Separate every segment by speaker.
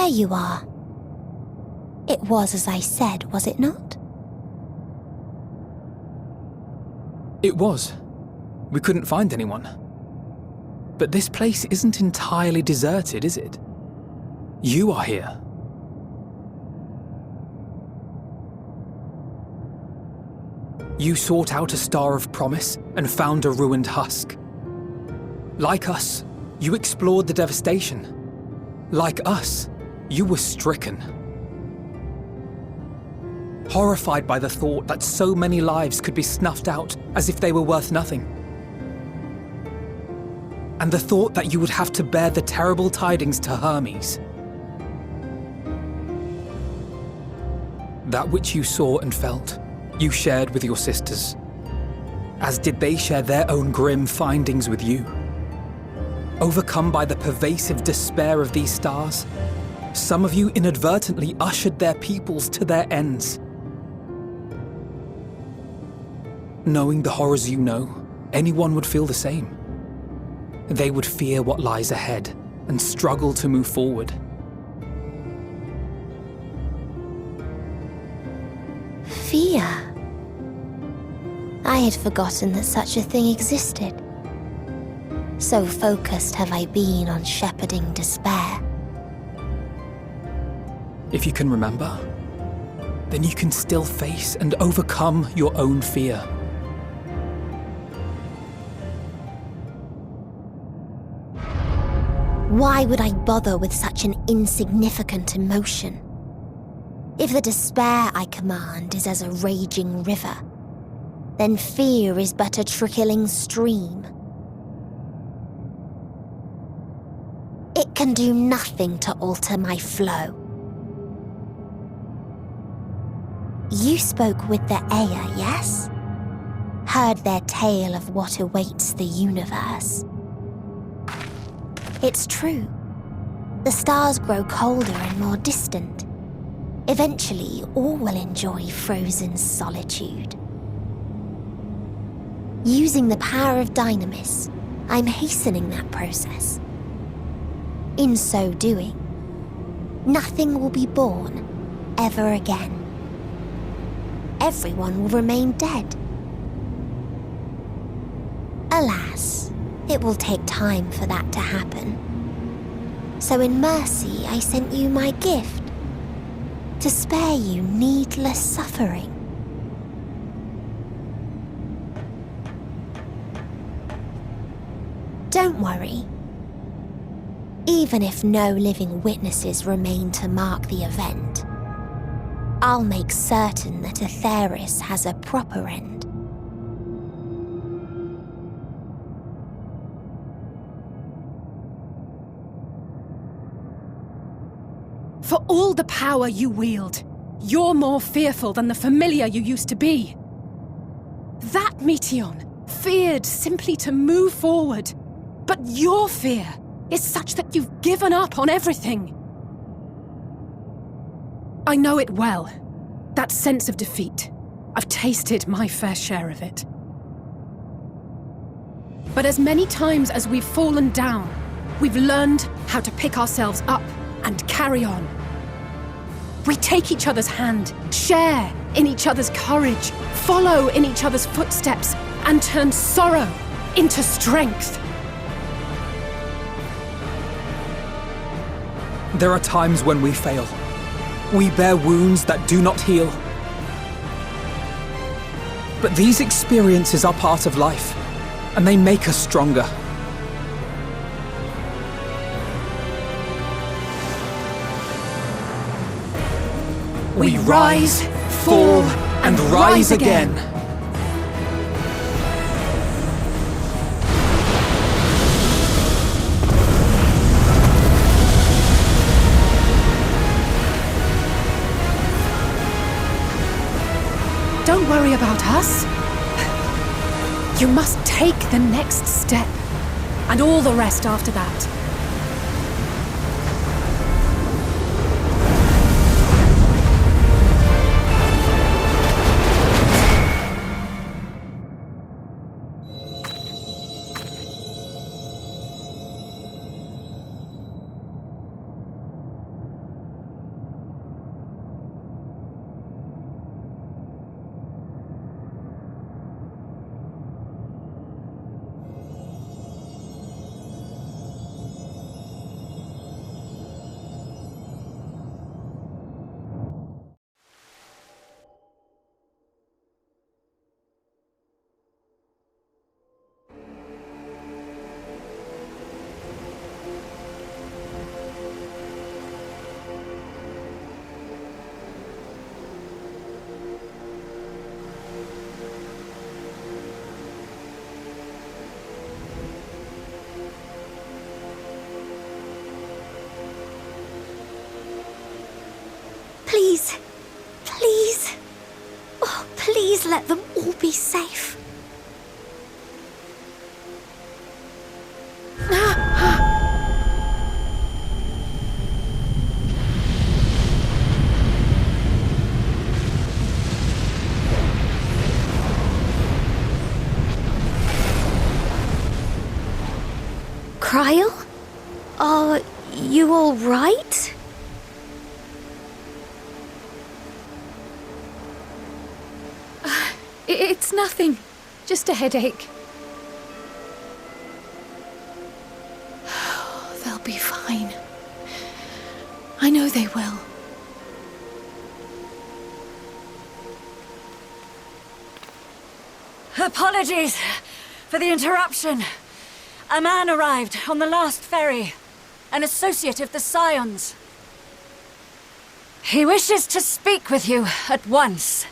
Speaker 1: There you are. It was as I said, was it not?
Speaker 2: It was. We couldn't find anyone. But this place isn't entirely deserted, is it? You are here. You sought out a star of promise and found a ruined husk. Like us, you explored the devastation. Like us, you were stricken. Horrified by the thought that so many lives could be snuffed out as if they were worth nothing. And the thought that you would have to bear the terrible tidings to Hermes. That which you saw and felt, you shared with your sisters, as did they share their own grim findings with you. Overcome by the pervasive despair of these stars, some of you inadvertently ushered their peoples to their ends. Knowing the horrors you know, anyone would feel the same. They would fear what lies ahead and struggle to move forward.
Speaker 1: Fear? I had forgotten that such a thing existed. So focused have I been on shepherding despair.
Speaker 2: If you can remember, then you can still face and overcome your own fear.
Speaker 1: Why would I bother with such an insignificant emotion? If the despair I command is as a raging river, then fear is but a trickling stream. It can do nothing to alter my flow. You spoke with the Aya, yes? Heard their tale of what awaits the universe. It's true. The stars grow colder and more distant. Eventually, all will enjoy frozen solitude. Using the power of Dynamis, I'm hastening that process. In so doing, nothing will be born ever again. Everyone will remain dead. Alas, it will take time for that to happen. So in mercy, I sent you my gift, to spare you needless suffering. Don't worry. Even if no living witnesses remain to mark the event, I'll make certain that XIIIs has a proper end.
Speaker 3: For all the power you wield, you're more fearful than the familiar you used to be. That Meteion feared simply to move forward, but your fear is such that you've given up on everything. I know it well, that sense of defeat. I've tasted my fair share of it. But as many times as we've fallen down, we've learned how to pick ourselves up and carry on. We take each other's hand, share in each other's courage, follow in each other's footsteps, and turn sorrow into strength.
Speaker 2: There are times when we fail. We bear wounds that do not heal. But these experiences are part of life, and they make us stronger. We rise, fall, and rise again.
Speaker 3: Don't worry about us. You must take the next step, and all the rest after that.
Speaker 1: Please. Please. Oh, please let them all be safe. Cryle? Are you all right?
Speaker 3: It's nothing. Just a headache. They'll be fine. I know they will.
Speaker 4: Apologies for the interruption. A man arrived on the last ferry, an associate of the Scions. He wishes to speak with you at once.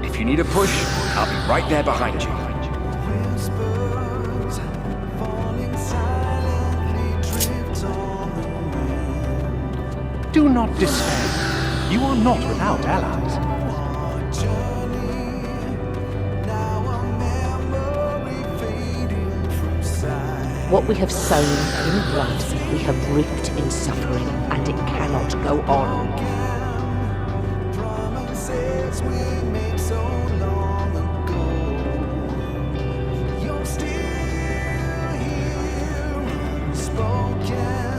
Speaker 5: If you need a push, I'll be right there behind you.
Speaker 6: Do not despair. You are not without allies.
Speaker 7: What we have sown in blood, we have reaped in suffering, and it cannot go on.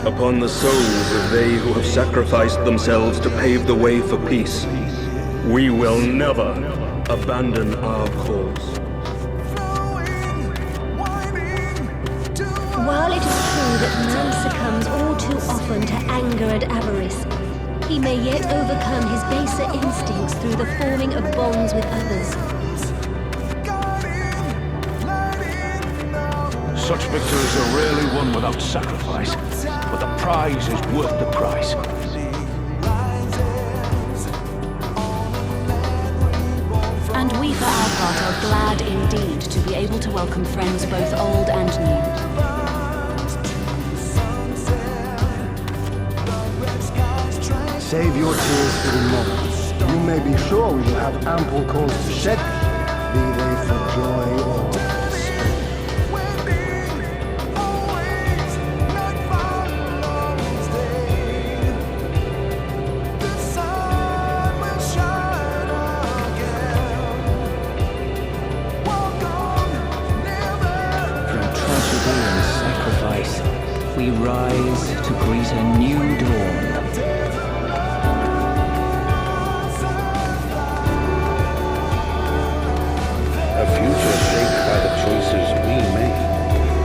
Speaker 8: Upon the souls of they who have sacrificed themselves to pave the way for peace, we will never abandon our cause.
Speaker 9: While it is true that man succumbs all too often to anger and avarice, he may yet overcome his baser instincts through the forming of bonds with others.
Speaker 6: Such victories are rarely won without sacrifice, but the prize is worth the price.
Speaker 10: And we for our part are glad indeed to be able to welcome friends both old and new.
Speaker 11: Save your tears for the moment. You may be sure we will have ample cause to shed, be they for joy or despair.
Speaker 12: From tragedy and sacrifice, we rise to greet a new dawn.
Speaker 13: A future shaped by the choices we make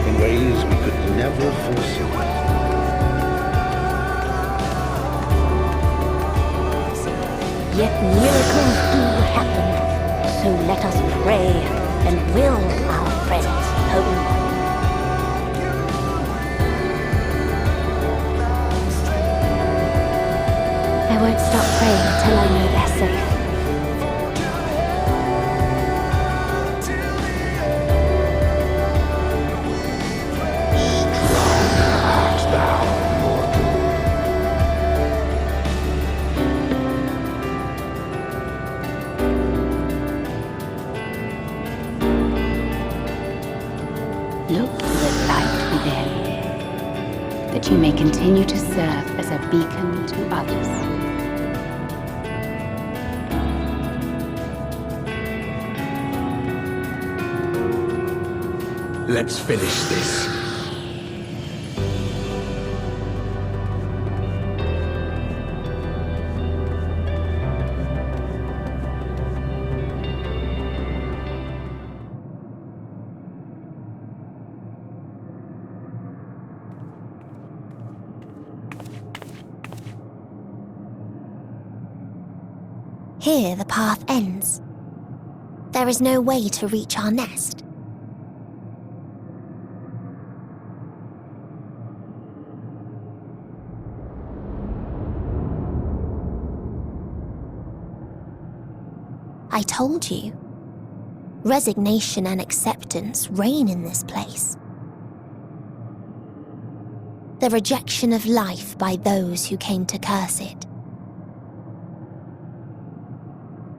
Speaker 13: in ways we could never foresee.
Speaker 9: Yet miracles do happen, so let us pray and will our friends home. I won't stop praying until I know they're safe.
Speaker 10: within, that you may continue to serve as a beacon to others.
Speaker 6: Let's finish this.
Speaker 1: Here the path ends. There is no way to reach our nest. I told you. Resignation and acceptance reign in this place. The rejection of life by those who came to curse it.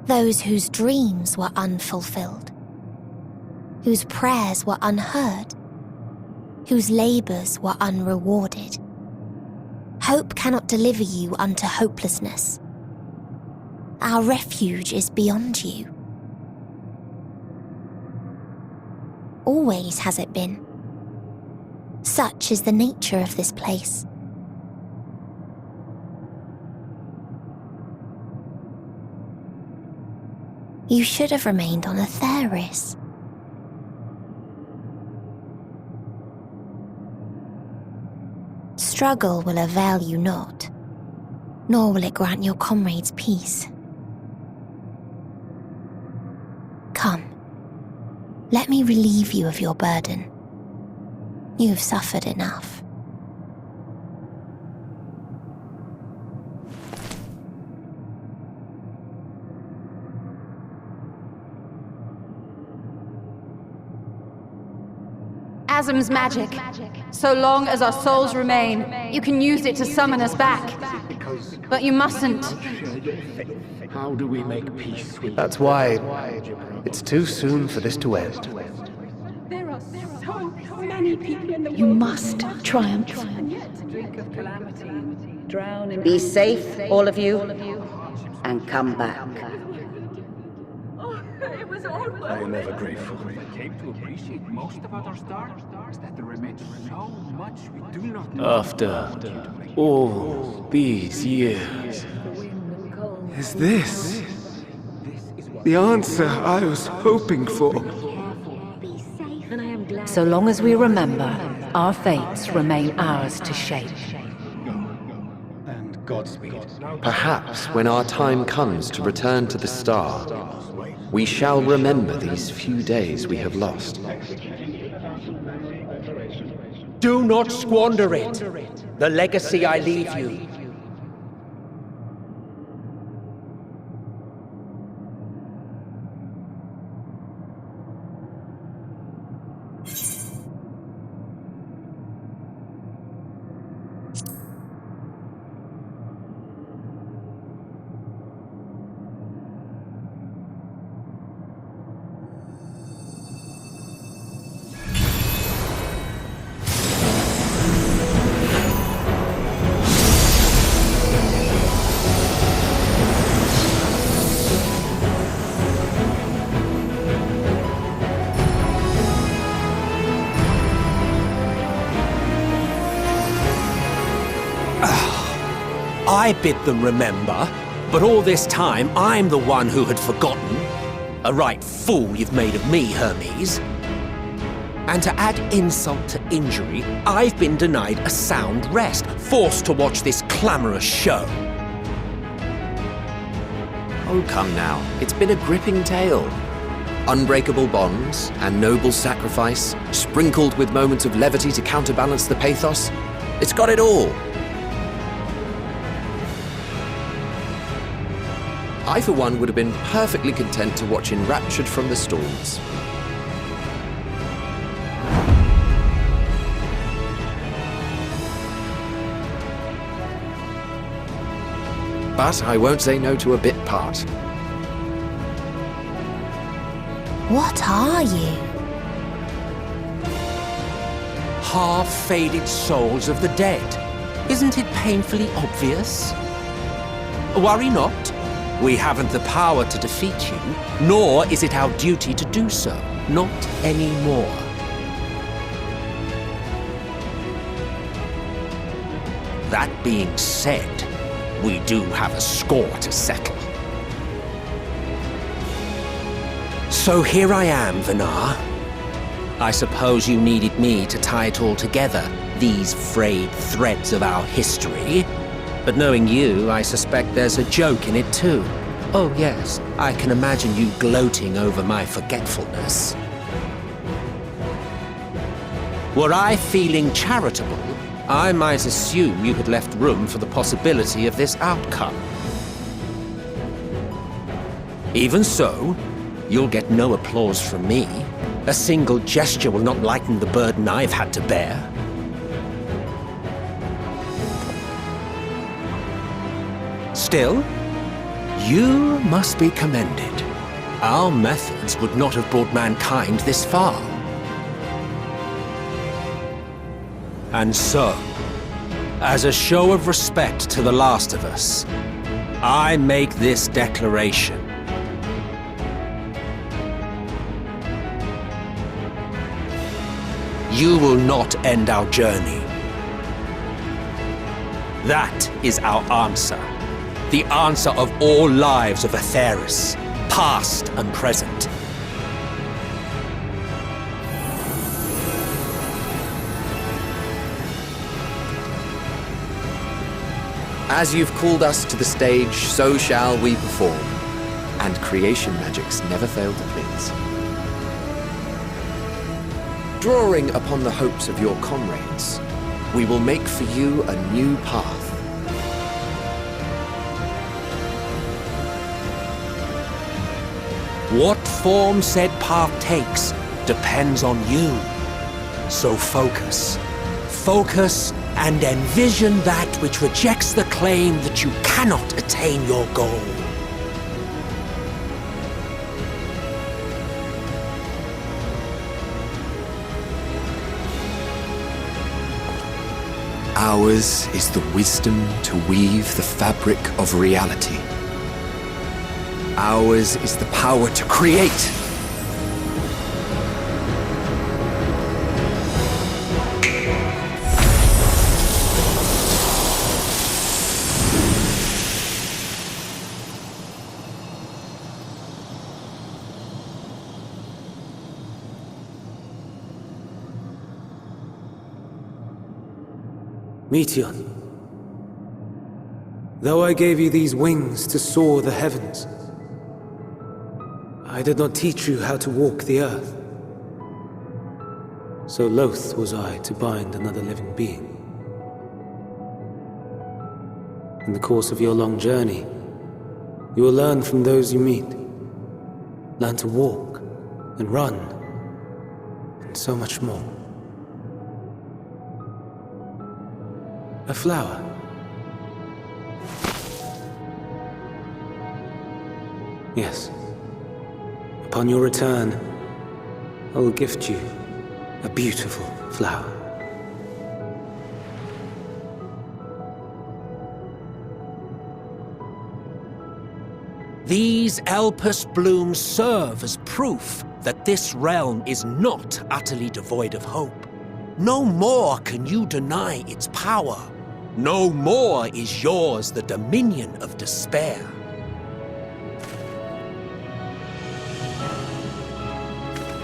Speaker 1: Those whose dreams were unfulfilled, whose prayers were unheard, whose labors were unrewarded. Hope cannot deliver you unto hopelessness. Our refuge is beyond you. Always has it been. Such is the nature of this place. You should have remained on XIIIs. Struggle will avail you not, nor will it grant your comrades peace. Come, let me relieve you of your burden. You've suffered enough.
Speaker 14: Asm's magic. So long as our souls remain, you can use it to summon us back. But you mustn't.
Speaker 6: How do we make peace with...
Speaker 15: That's why it's too soon for this to end.
Speaker 3: There are so many people in the world.
Speaker 7: You must triumph.
Speaker 16: Be safe, all of you, and come back.
Speaker 6: I am ever grateful. I came to appreciate most about our star is that there remains so much we do not know.
Speaker 15: After all these years, is this the answer I was hoping for?
Speaker 7: So long as we remember, our fates remain ours to shape.
Speaker 6: And Godspeed.
Speaker 17: Perhaps when our time comes to return to the star, we shall remember these few days we have lost.
Speaker 12: Do not squander it. The legacy I leave you.
Speaker 18: I bid them remember, but all this time I'm the one who had forgotten. A right fool you've made of me, Hermes. And to add insult to injury, I've been denied a sound rest, forced to watch this clamorous show.
Speaker 17: Oh, come now. It's been a gripping tale. Unbreakable bonds and noble sacrifice, sprinkled with moments of levity to counterbalance the pathos. It's got it all. I, for one, would have been perfectly content to watch enraptured from the stalls. But I won't say no to a bit part.
Speaker 1: What are you?
Speaker 18: half-faded souls of the dead. Isn't it painfully obvious? Worry not. We haven't the power to defeat you, nor is it our duty to do so. Not anymore. That being said, we do have a score to settle. So here I am, Vinar. I suppose you needed me to tie it all together, these frayed threads of our history. But knowing you, I suspect there's a joke in it too. Oh yes, I can imagine you gloating over my forgetfulness. Were I feeling charitable, I might assume you had left room for the possibility of this outcome. Even so, you'll get no applause from me. A single gesture will not lighten the burden I've had to bear. Still, you must be commended. Our methods would not have brought mankind this far. And so, as a show of respect to the last of us, I make this declaration. You will not end our journey. That is our answer. The answer of all lives of Aetheris, past and present.
Speaker 17: As you've called us to the stage, so shall we perform. And creation magics never fail to please. Drawing upon the hopes of your comrades, we will make for you a new path.
Speaker 18: What form said path takes depends on you. So focus. Focus and envision that which rejects the claim that you cannot attain your goal.
Speaker 17: Ours is the wisdom to weave the fabric of reality. Ours is the power to create.
Speaker 2: Meteon, though I gave you these wings to soar the heavens, I did not teach you how to walk the earth. So loath was I to bind another living being. In the course of your long journey, you will learn from those you meet. Learn to walk and run, and so much more. A flower. Yes. Upon your return, I will gift you a beautiful flower.
Speaker 18: These Elpis blooms serve as proof that this realm is not utterly devoid of hope. No more can you deny its power. No more is yours the dominion of despair.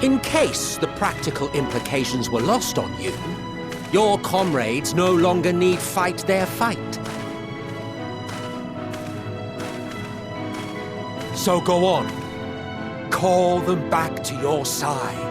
Speaker 18: In case the practical implications were lost on you, your comrades no longer need fight their fight. So go on. Call them back to your side.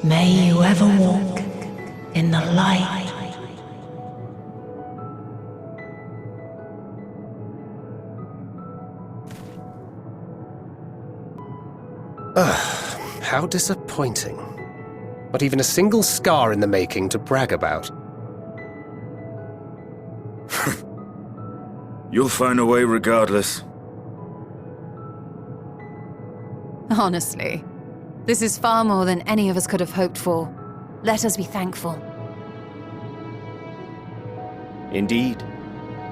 Speaker 19: May you ever walk in the light.
Speaker 15: How disappointing. Not even a single scar in the making to brag about.
Speaker 5: You'll find a way regardless.
Speaker 14: Honestly, this is far more than any of us could have hoped for. Let us be thankful.
Speaker 20: Indeed.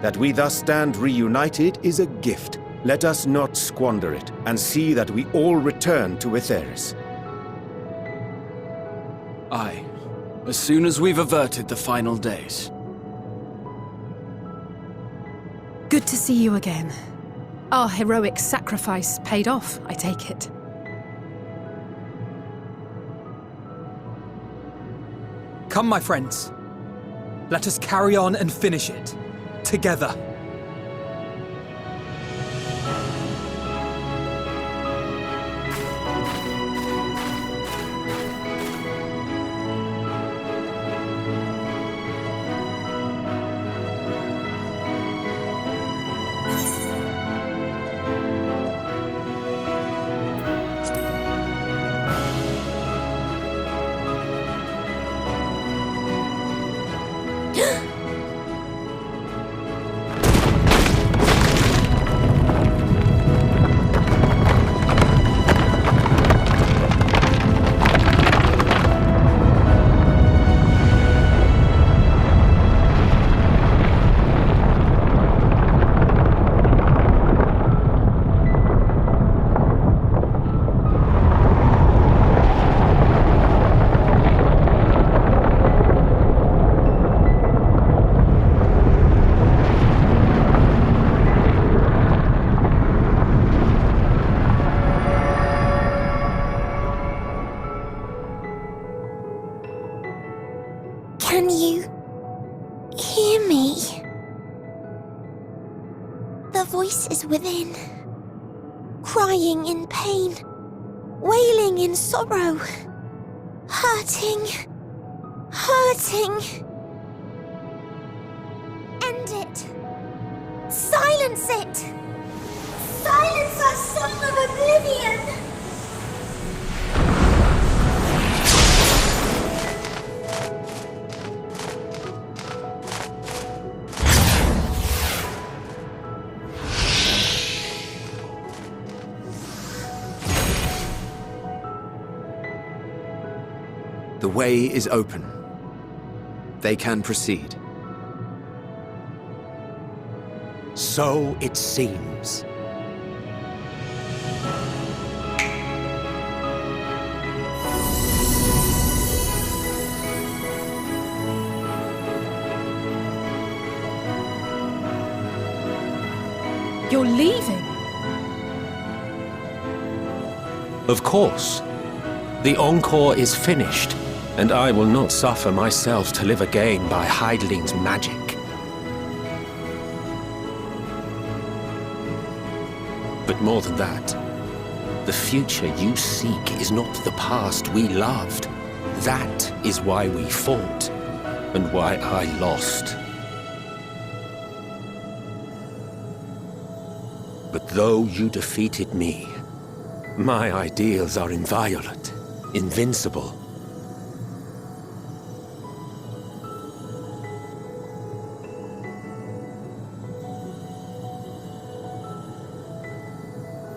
Speaker 20: That we thus stand reunited is a gift. Let us not squander it, and see that we all return to XIIIs.
Speaker 21: Aye. As soon as we've averted the final days.
Speaker 3: Good to see you again. Our heroic sacrifice paid off, I take it.
Speaker 2: Come, my friends. Let us carry on and finish it. Together.
Speaker 1: Can you hear me? The voice is within, crying in pain, wailing in sorrow, hurting. End it. Silence it. Silence our song of oblivion.
Speaker 17: The way is open. They can proceed.
Speaker 18: So it seems.
Speaker 3: You're leaving?
Speaker 18: Of course. The encore is finished, and I will not suffer myself to live again by Heideling's magic. But more than that, the future you seek is not the past we loved. That is why we fought, and why I lost. But though you defeated me, my ideals are inviolate, invincible.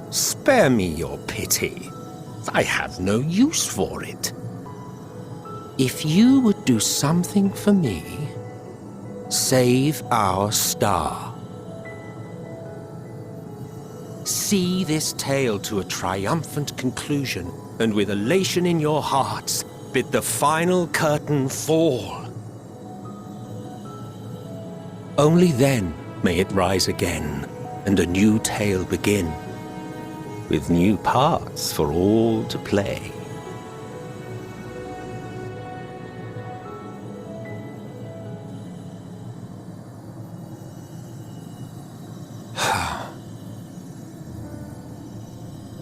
Speaker 18: Spare me your pity. I have no use for it. If you would do something for me, save our star. See this tale to a triumphant conclusion, and with elation in your hearts, bid the final curtain fall. Only then may it rise again, and a new tale begin, with new parts for all to play.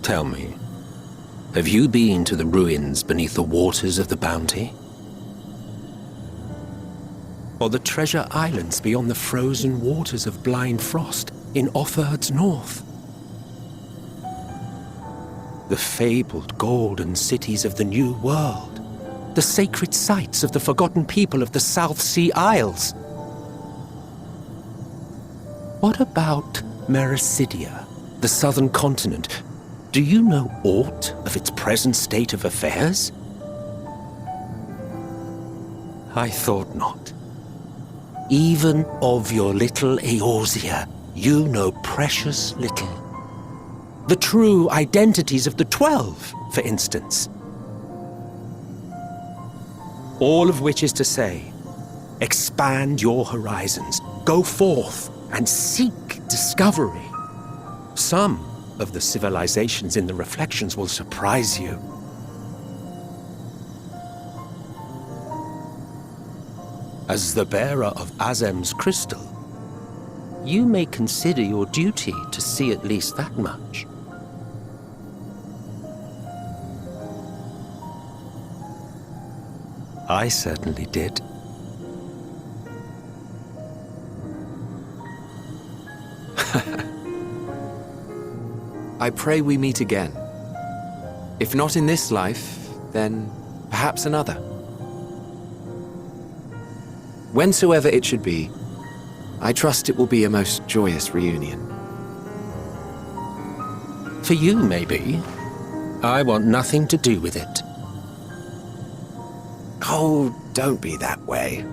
Speaker 18: Tell me, Have you been to the ruins beneath the waters of the Bounty? Or the treasure islands beyond the frozen waters of Blind Frost in Offerd's north? The fabled golden cities of the New World, the sacred sites of the forgotten people of the South Sea Isles. What about Mericidia, the southern continent? Do you know aught of its present state of affairs? I thought not. Even of your little Eorzea, you know precious little. The true identities of the 12, for instance. All of which is to say, expand your horizons, go forth and seek discovery. Some of the civilizations in the reflections will surprise you. As the bearer of Azem's crystal, you may consider your duty to see at least that much. I certainly did.
Speaker 17: I pray we meet again. If not in this life, then perhaps another. Whensoever it should be, I trust it will be a most joyous reunion.
Speaker 18: For you, maybe. I want nothing to do with it.
Speaker 17: Oh, don't be that way.